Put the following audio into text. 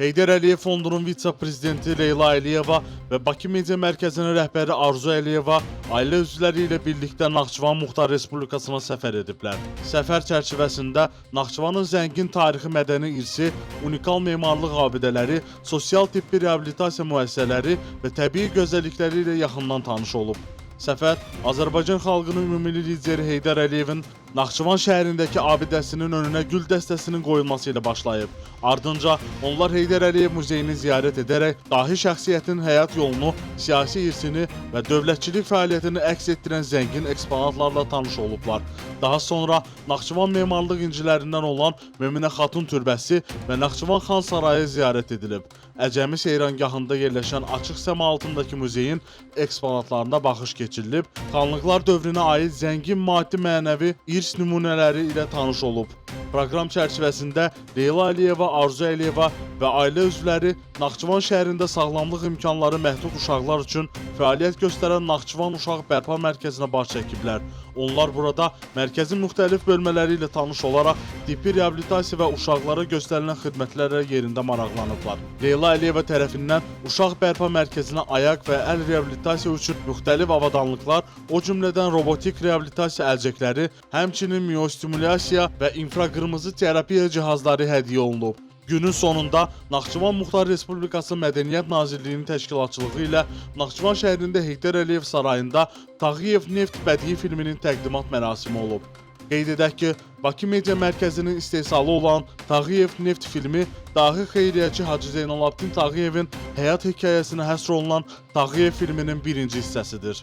Heydər Əliyev Fondunun vitse-prezidenti Leyla Əliyeva və Bakı Media Mərkəzinin rəhbəri Arzu Əliyeva ailə üzvləri ilə birlikdə Naxçıvan Muxtar Respublikasına səfər ediblər. Səfər çərçivəsində Naxçıvanın zəngin tarixi mədəni irsi, unikal memarlıq abidələri, sosial tibbi reabilitasiya müəssisələri və təbii gözəllikləri ilə yaxından tanış olub. Səfər Azərbaycan xalqının ümumi lideri Heydər Əliyevin Naxçıvan şəhərindəki abidəsinin önünə gül dəstəsinin qoyulması ilə başlayıb. Ardınca onlar Heydər Əliyev muzeyini ziyarət edərək dahi şəxsiyyətin həyat yolunu, siyasi irsini və dövlətçilik fəaliyyətini əks etdirən zəngin eksponatlarla tanış olublar. Daha sonra Naxçıvan memarlıq incilərindən olan Möminə Xatun türbəsi və Naxçıvan Xan sarayı ziyarət edilib. Əcəmi seyrangahında yerləşən açıq səma altındakı muzeyin eksponatlarına baxış keçirilib, xanlıqlar dövrünə aid zəngin maddi-mənəvi irs nümunələri ilə tanış olub. Proqram çərçivəsində Leyla Əliyeva, Arzu Əliyeva və ailə üzvləri Naxçıvan şəhərində sağlamlıq imkanları məhdud uşaqlar üçün fəaliyyət göstərən Naxçıvan Uşaq Bərpa Mərkəzinə baş çəkiblər. Onlar burada mərkəzin müxtəlif bölmələri ilə tanış olaraq tibbi reabilitasiya və uşaqlara göstərilən xidmətlərlə yerində maraqlanıblar. Leyla Əliyeva tərəfindən Uşaq Bərpa Mərkəzinə ayaq və əl reabilitasiya üçün müxtəlif avadanlıqlar, o cümlədən robotik reabilitasiya əlcəkləri, həmçinin miostimulyasiya və infraqırmızı terapiya cihazları hədiyyə olunub. Günün sonunda Naxçıvan Muxtar Respublikası Mədəniyyət Nazirliyinin təşkilatçılığı ilə Naxçıvan şəhərində Heydər Əliyev sarayında Tağıyev Neft bədii filminin təqdimat mərasimi olub. Qeyd edək ki, Bakı Media Mərkəzinin istehsalı olan Tağıyev Neft filmi dahi xeyriyyəçi Hacı Zeynalabdin Tağıyevin həyat hekayəsinə həsr olunan Tağıyev filminin birinci hissəsidir.